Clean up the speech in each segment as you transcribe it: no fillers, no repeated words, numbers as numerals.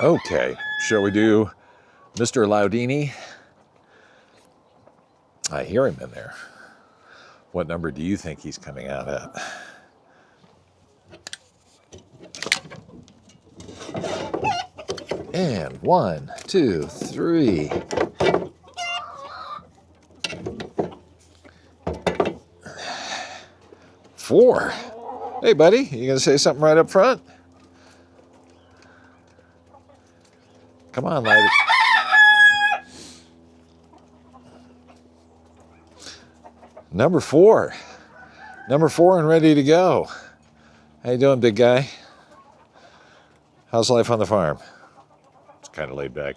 Okay, shall we do Mr. Loudini? I hear him in there. What number do you think he's coming out at? And 1, 2, 3. Four. Hey, buddy, you gonna say something right up front? Come on, lady. Number 4. Number 4 and ready to go. How you doing, big guy? How's life on the farm? It's kind of laid back.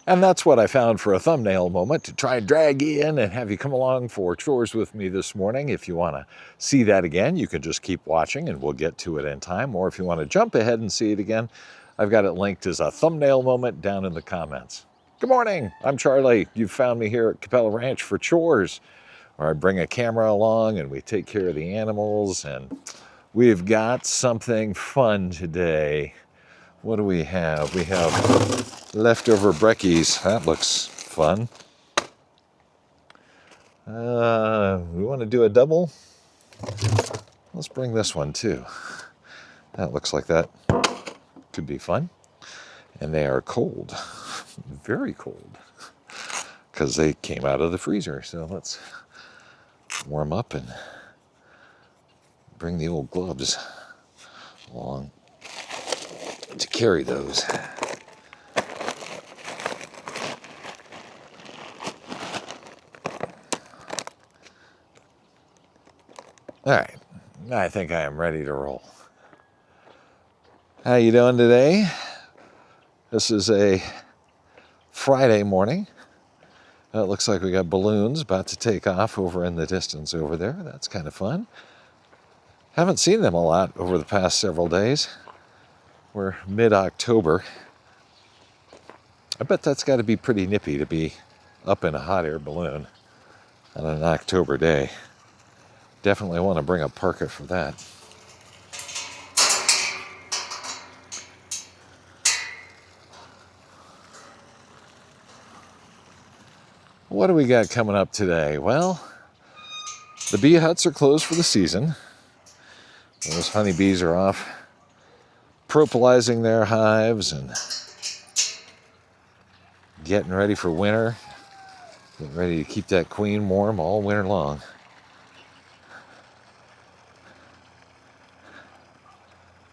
And that's what I found for a thumbnail moment, to try and drag you in and have you come along for chores with me this morning. If you want to see that again, you can just keep watching and we'll get to it in time. Or if you want to jump ahead and see it again, I've got it linked as a thumbnail moment down in the comments. Good morning, I'm Charlie. You found me here at Capella Ranch for chores, where I bring a camera along and we take care of the animals. And we've got something fun today. What do we have? We have leftover Brickies. That looks fun. We want to do a double? Let's bring this one too. That looks like that could be fun. And they are cold. Very cold. Because they came out of the freezer. So let's warm up and bring the old gloves along to carry those. All right, I think I am ready to roll. How you doing today? This is a Friday morning. It looks like we got balloons about to take off over in the distance over there. That's kind of fun. Haven't seen them a lot over the past several days. We're mid-October. I bet that's got to be pretty nippy to be up in a hot air balloon on an October day. Definitely want to bring a parka for that. What do we got coming up today? Well, the bee huts are closed for the season. Those honeybees are off propolising their hives and getting ready for winter, getting ready to keep that queen warm all winter long.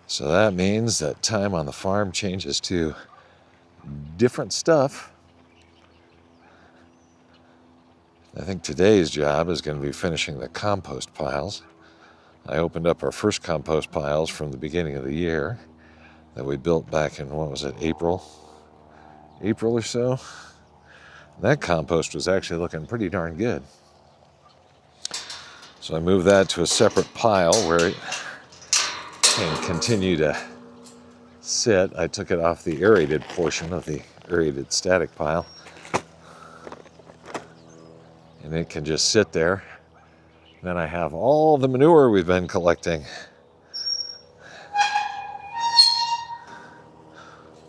So that means that time on the farm changes to different stuff. I think today's job is going to be finishing the compost piles. I opened up our first compost piles from the beginning of the year that we built back in, what was it, April or so. That compost was actually looking pretty darn good. So I moved that to a separate pile where it can continue to sit. I took it off the aerated portion of the aerated static pile. And it can just sit there. Then I have all the manure we've been collecting.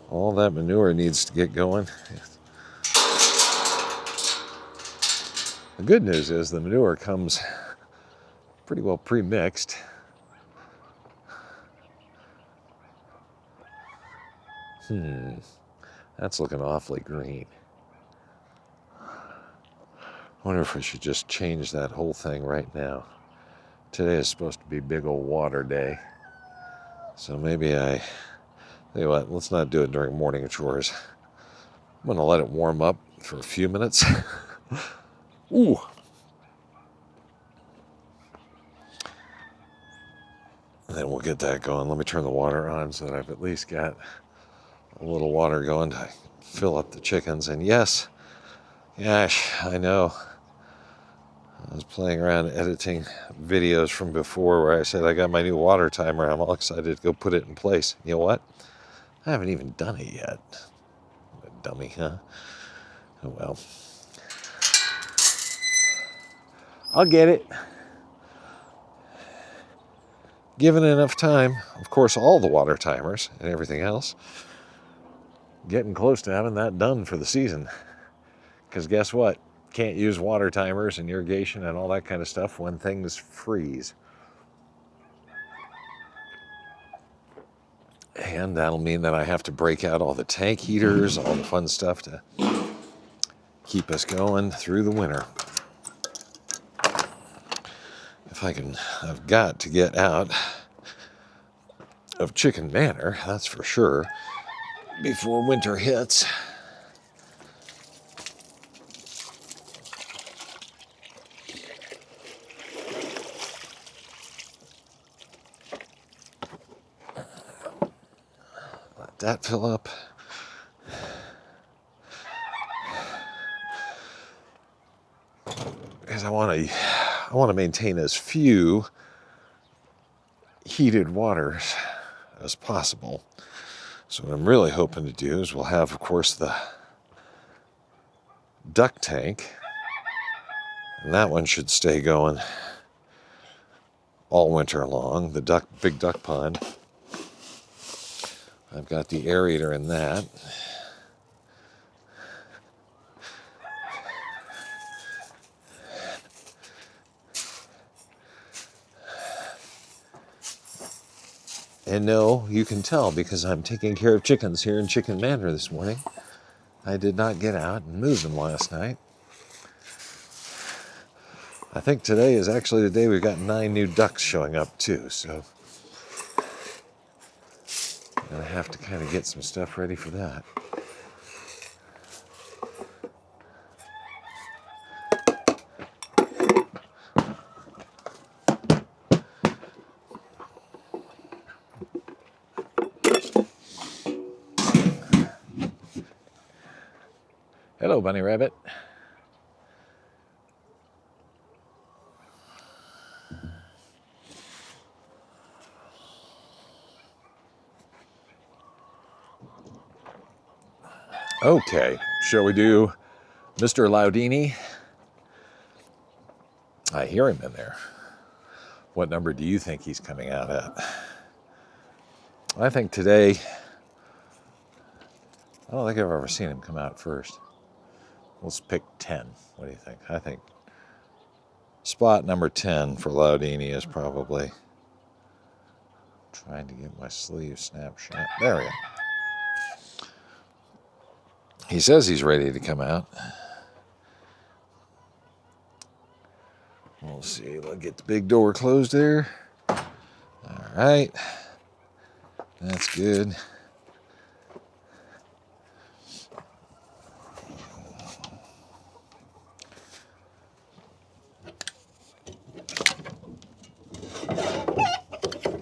All that manure needs to get going. The good news is the manure comes pretty well pre-mixed. That's looking awfully green. I wonder if we should just change that whole thing right now. Today is supposed to be big old water day. So maybe tell you what, let's not do it during morning chores. I'm gonna let it warm up for a few minutes. Ooh. And then we'll get that going. Let me turn the water on so that I've at least got a little water going to fill up the chickens. And yes, gosh, I know. I was playing around editing videos from before where I said I got my new water timer. I'm all excited to go put it in place. You know what? I haven't even done it yet. Dummy, huh? Oh well. I'll get it. given enough time, of course, all the water timers and everything else, getting close to having that done for the season. Because guess what? Can't use water timers and irrigation and all that kind of stuff when things freeze. And that'll mean that I have to break out all the tank heaters, all the fun stuff to keep us going through the winter. I've got to get out of Chicken Manor, that's for sure, before winter hits. Let that fill up. Because I want to maintain as few heated waters as possible. So what I'm really hoping to do is we'll have, of course, the duck tank, and that one should stay going all winter long. The big duck pond. I've got the aerator in that. And no, you can tell because I'm taking care of chickens here in Chicken Manor this morning. I did not get out and move them last night. I think today is actually the day we've got 9 new ducks showing up too, so I'm gonna have to kind of get some stuff ready for that. Hello, Bunny Rabbit. Okay, shall we do Mr. Loudini? I hear him in there. What number do you think he's coming out at? I think today, I don't think I've ever seen him come out first. Let's pick 10. What do you think? I think spot number 10 for Loudini is probably, trying to get my sleeve snapshot. There we go. He says he's ready to come out. We'll see. We'll get the big door closed there. All right. That's good.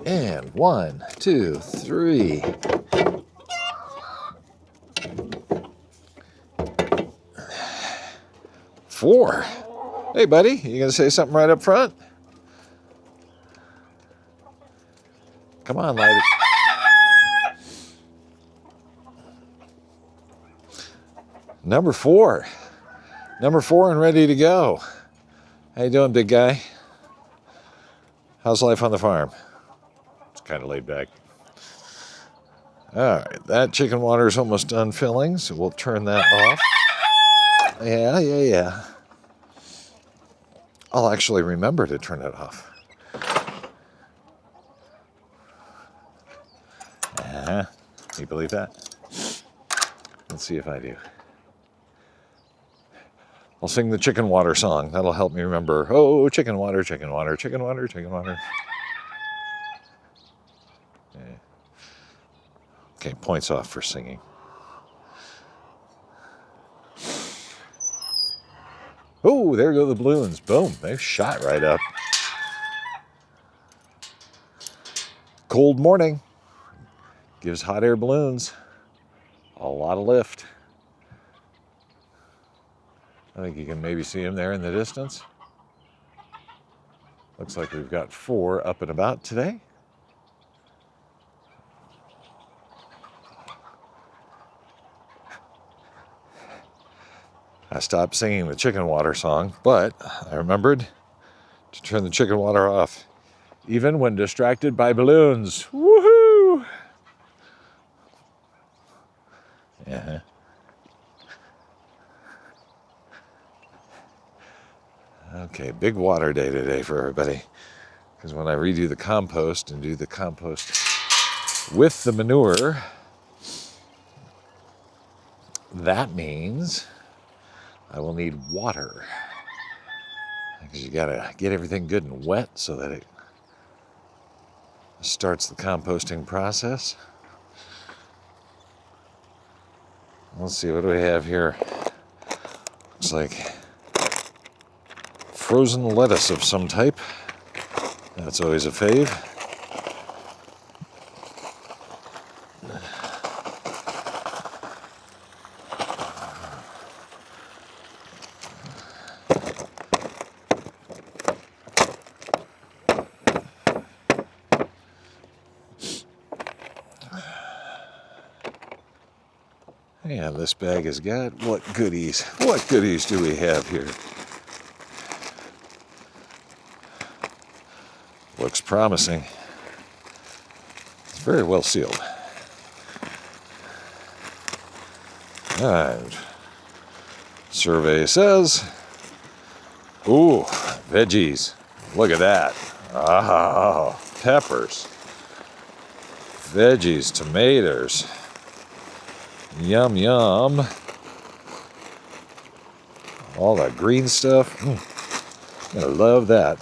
And 1, 2, 3. Four. Hey, buddy, you gonna say something right up front? Come on, lady. Number 4. Number 4 and ready to go. How you doing, big guy? How's life on the farm? It's kind of laid back. All right, that chicken water is almost done filling, so we'll turn that off. Yeah. I'll actually remember to turn it off. You believe that? Let's see if I do. I'll sing the chicken water song. That'll help me remember. Oh, chicken water, chicken water, chicken water, chicken water. Yeah. Okay, points off for singing. Oh, there go the balloons. Boom, they've shot right up. Cold morning. Gives hot air balloons a lot of lift. I think you can maybe see them there in the distance. Looks like we've got 4 up and about today. I stopped singing the chicken water song, but I remembered to turn the chicken water off even when distracted by balloons. Woohoo! Uh-huh. Okay, big water day today for everybody. Because when I redo the compost and do the compost with the manure, that means I will need water. Because you gotta get everything good and wet so that it starts the composting process. Let's see, what do we have here? Looks like frozen lettuce of some type. That's always a fave. And this bag has got what goodies? What goodies do we have here? Looks promising. It's very well sealed. And survey says, ooh, veggies. Look at that. Ah, peppers. Veggies, tomatoes. Yum, yum. All that green stuff. I love that.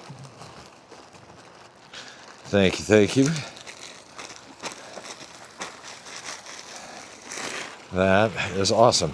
Thank you, thank you. That is awesome.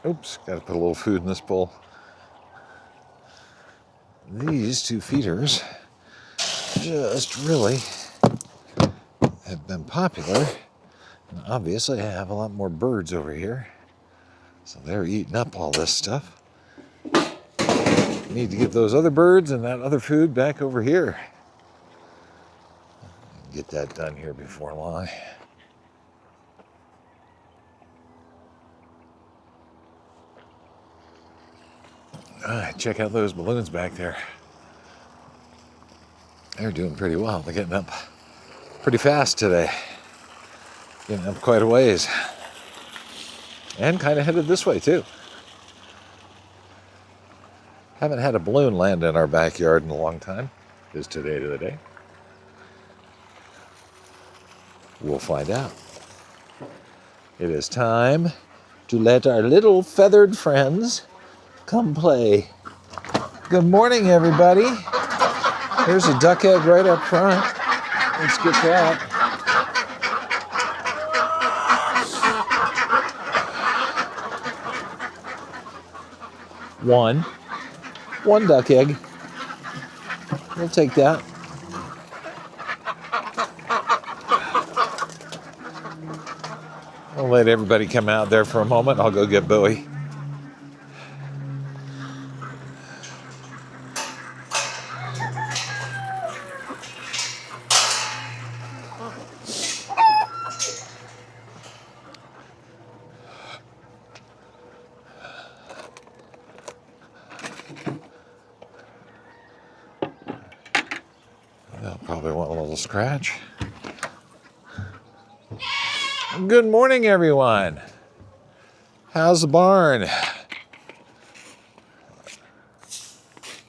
Oops, got to put a little food in this bowl. These two feeders just really have been popular. And obviously, I have a lot more birds over here. So they're eating up all this stuff. Need to get those other birds and that other food back over here. Get that done here before long. All right, check out those balloons back there. They're doing pretty well. They're getting up pretty fast today. Getting up quite a ways. And kind of headed this way too. Haven't had a balloon land in our backyard in a long time. Is today the day? We'll find out. It is time to let our little feathered friends come play. Good morning, everybody. There's a duck egg right up front. Let's get that. One duck egg. We'll take that. I'll let everybody come out there for a moment. I'll go get Bowie. They'll probably want a little scratch. Good morning, everyone. How's the barn?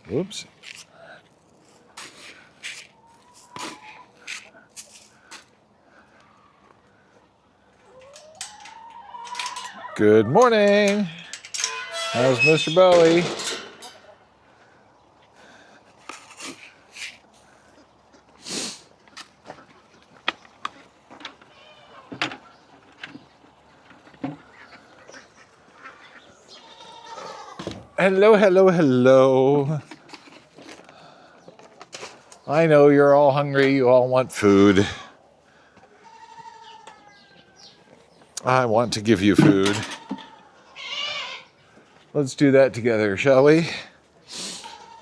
Whoops. Good morning. How's Mr. Bowie? Hello, hello, hello. I know you're all hungry. You all want food. I want to give you food. Let's do that together, shall we?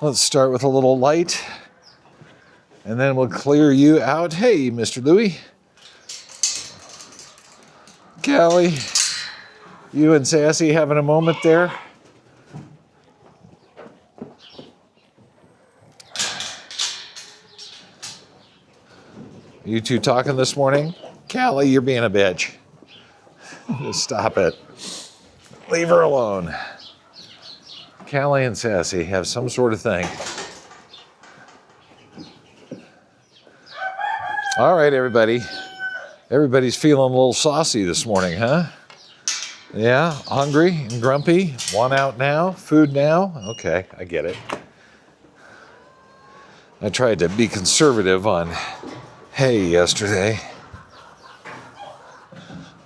Let's start with a little light, and then we'll clear you out. Hey, Mr. Louie. Callie, you and Sassy having a moment there? You two talking this morning? Callie, you're being a bitch. Just stop it. Leave her alone. Callie and Sassy have some sort of thing. All right, everybody. Everybody's feeling a little saucy this morning, huh? Yeah, hungry and grumpy. Want out now? Food now? Okay, I get it. I tried to be conservative on hay yesterday.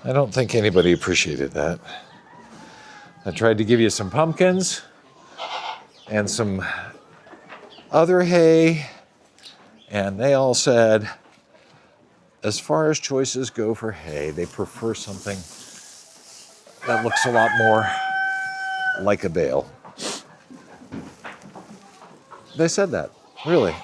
I don't think anybody appreciated that. I tried to give you some pumpkins and some other hay, and they all said, as far as choices go for hay, they prefer something that looks a lot more like a bale. They said that, really.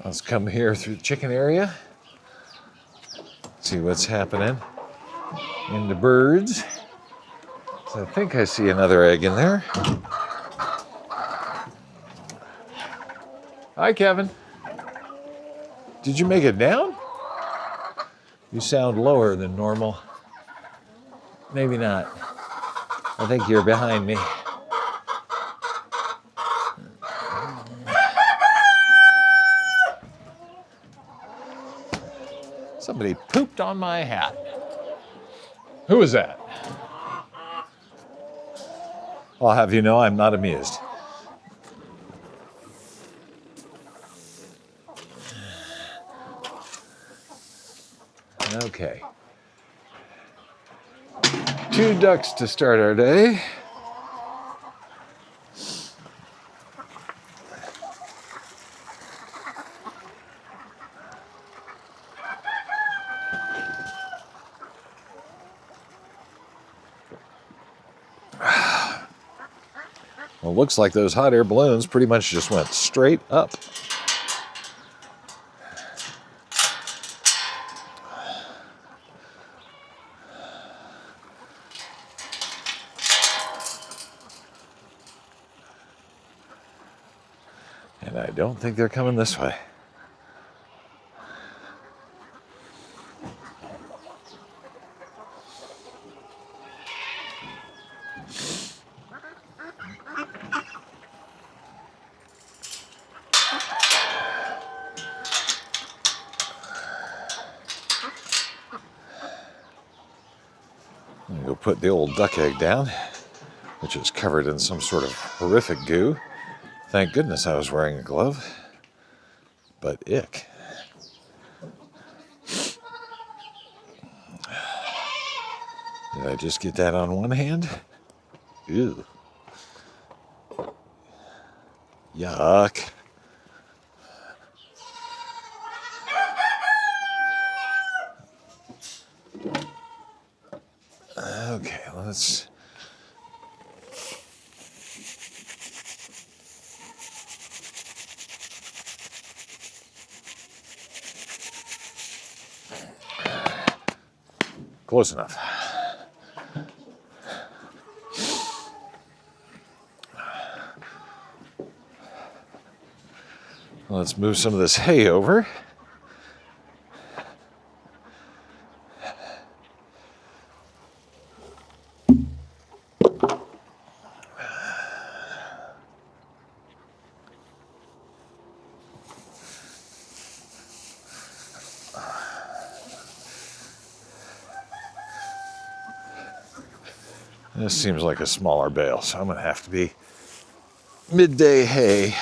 Let's come here through the chicken area. See what's happening in the birds. So I think I see another egg in there. Hi, Kevin. Did you make it down? You sound lower than normal. Maybe not. I think you're behind me. Somebody pooped on my hat. Who was that? I'll have you know I'm not amused. Okay. 2 ducks to start our day. Well, it looks like those hot air balloons pretty much just went straight up. And I don't think they're coming this way. I'm gonna go put the old duck egg down, which is covered in some sort of horrific goo. Thank goodness I was wearing a glove, but ick. Did I just get that on one hand? Ew. Yuck. Okay, let's... Close enough. Let's move some of this hay over. This seems like a smaller bale, so I'm going to have to be midday hay.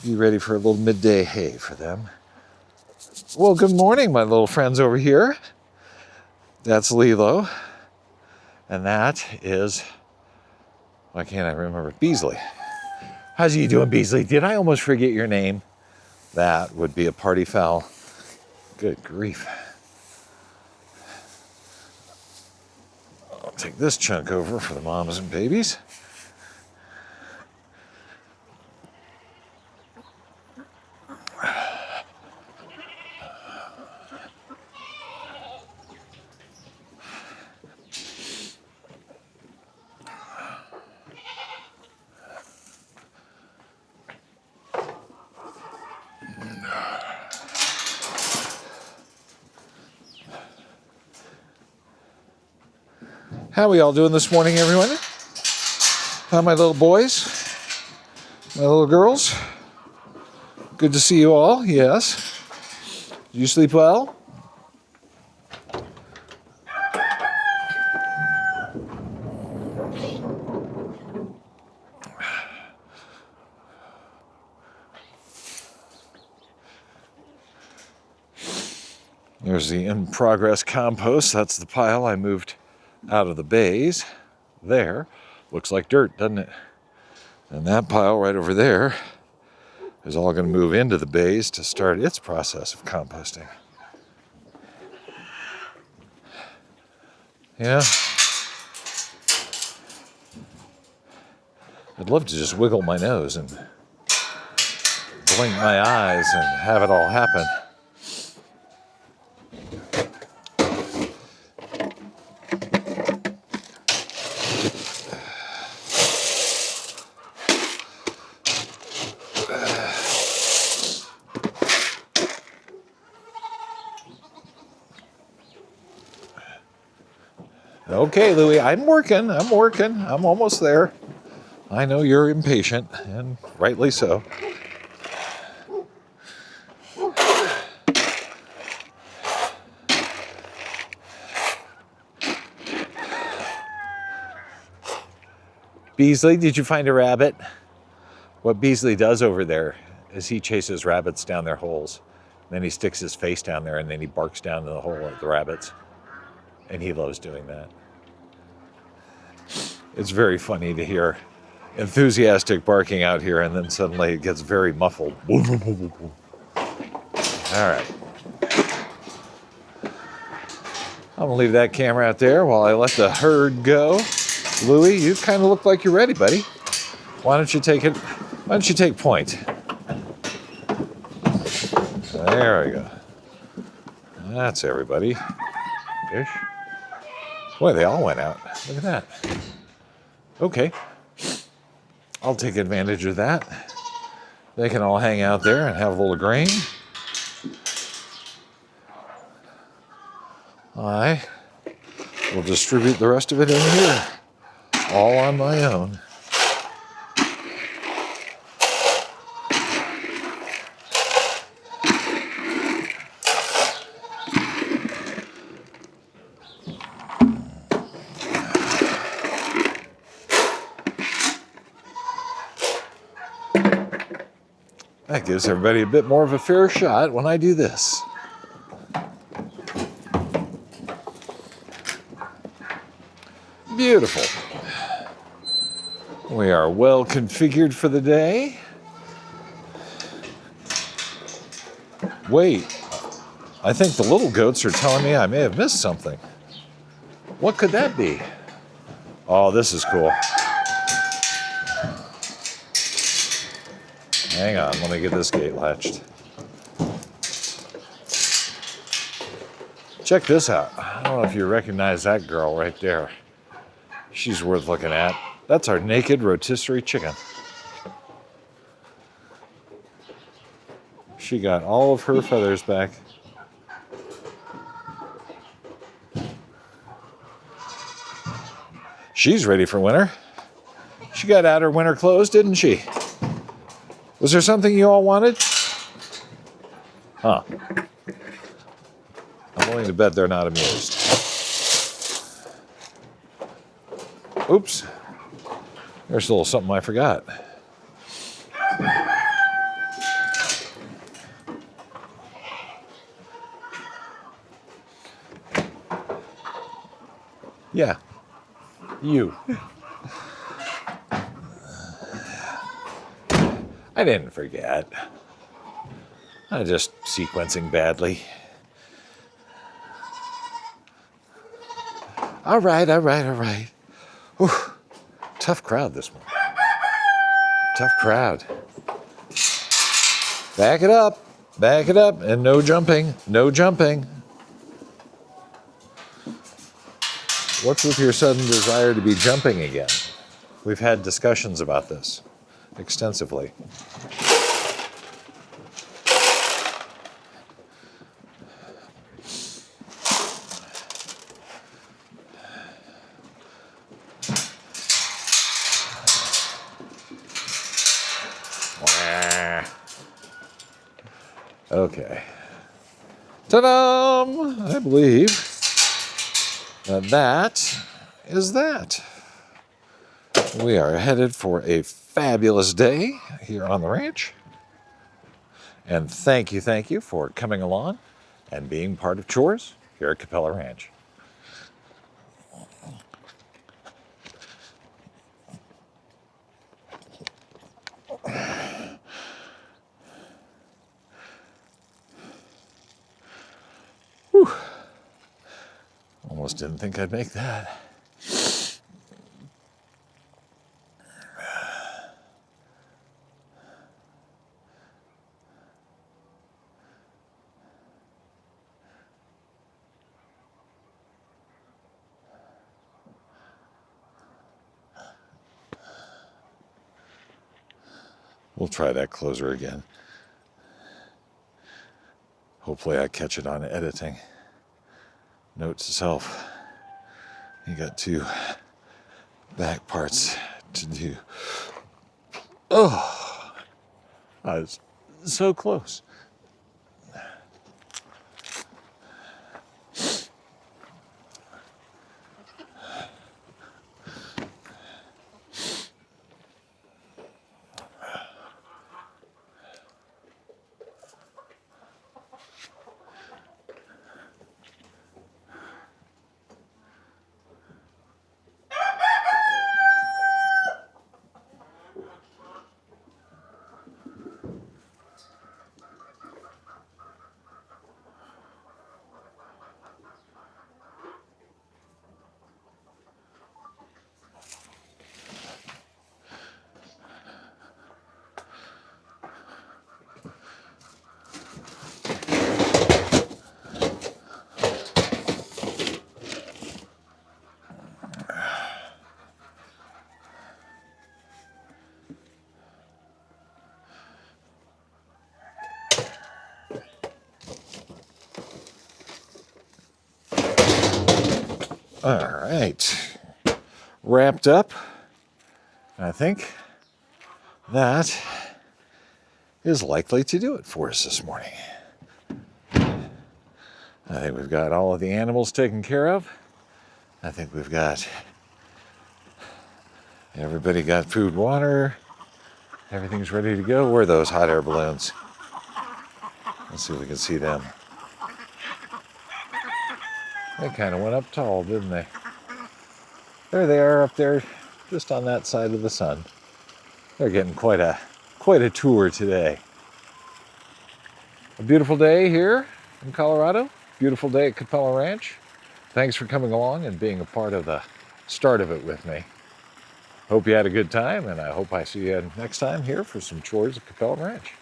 Be ready for a little midday hay for them. Well, good morning, my little friends over here. That's Lilo. And that is, why can't I remember? Beasley. How's you doing, Beasley? Did I almost forget your name? That would be a party foul. Good grief. I'll take this chunk over for the moms and babies. How are we all doing this morning, everyone? How are my little boys? My little girls? Good to see you all, yes. Did you sleep well? There's the in-progress compost. That's the pile I moved out of the bays. There. Looks like dirt, doesn't it? And that pile right over there is all going to move into the bays to start its process of composting. Yeah. I'd love to just wiggle my nose and blink my eyes and have it all happen. Okay, Louie, I'm working. I'm almost there. I know you're impatient, and rightly so. Beasley, did you find a rabbit? What Beasley does over there is he chases rabbits down their holes. Then he sticks his face down there, and then he barks down in the hole at the rabbits. And he loves doing that. It's very funny to hear enthusiastic barking out here, and then suddenly it gets very muffled. All right. I'm going to leave that camera out there while I let the herd go. Louie, you kind of look like you're ready, buddy. Why don't you take it? Why don't you take point? There we go. That's everybody. Ish. Boy, they all went out. Look at that. Okay. I'll take advantage of that. They can all hang out there and have a little grain. I will distribute the rest of it in here, all on my own. That gives everybody a bit more of a fair shot when I do this. Beautiful. We are well configured for the day. Wait, I think the little goats are telling me I may have missed something. What could that be? Oh, this is cool. Hang on, let me get this gate latched. Check this out. I don't know if you recognize that girl right there. She's worth looking at. That's our naked rotisserie chicken. She got all of her feathers back. She's ready for winter. She got out her winter clothes, didn't she? Was there something you all wanted? Huh. I'm willing to bet they're not amused. Oops. There's a little something I forgot. Yeah. You. I didn't forget. I'm just sequencing badly. All right. Whew. Tough crowd this one. Tough crowd. Back it up, and no jumping, no jumping. What's with your sudden desire to be jumping again? We've had discussions about this extensively. Okay. Ta-da! I believe that is that. We are headed for a fabulous day here on the ranch. And thank you for coming along and being part of Chores here at Capella Ranch. Whew. Almost didn't think I'd make that. We'll try that closer again. Hopefully I catch it on editing. Note to self, you got 2 back parts to do. Oh, I was so close. All right, wrapped up. I think that is likely to do it for us this morning. I think we've got all of the animals taken care of. I think we've got everybody got food, water. Everything's ready to go. Where are those hot air balloons? Let's see if we can see them. They kind of went up tall, didn't they? There they are up there, just on that side of the sun. They're getting quite a tour today. A beautiful day here in Colorado. Beautiful day at Capella Ranch. Thanks for coming along and being a part of the start of it with me. Hope you had a good time, and I hope I see you next time here for some chores at Capella Ranch.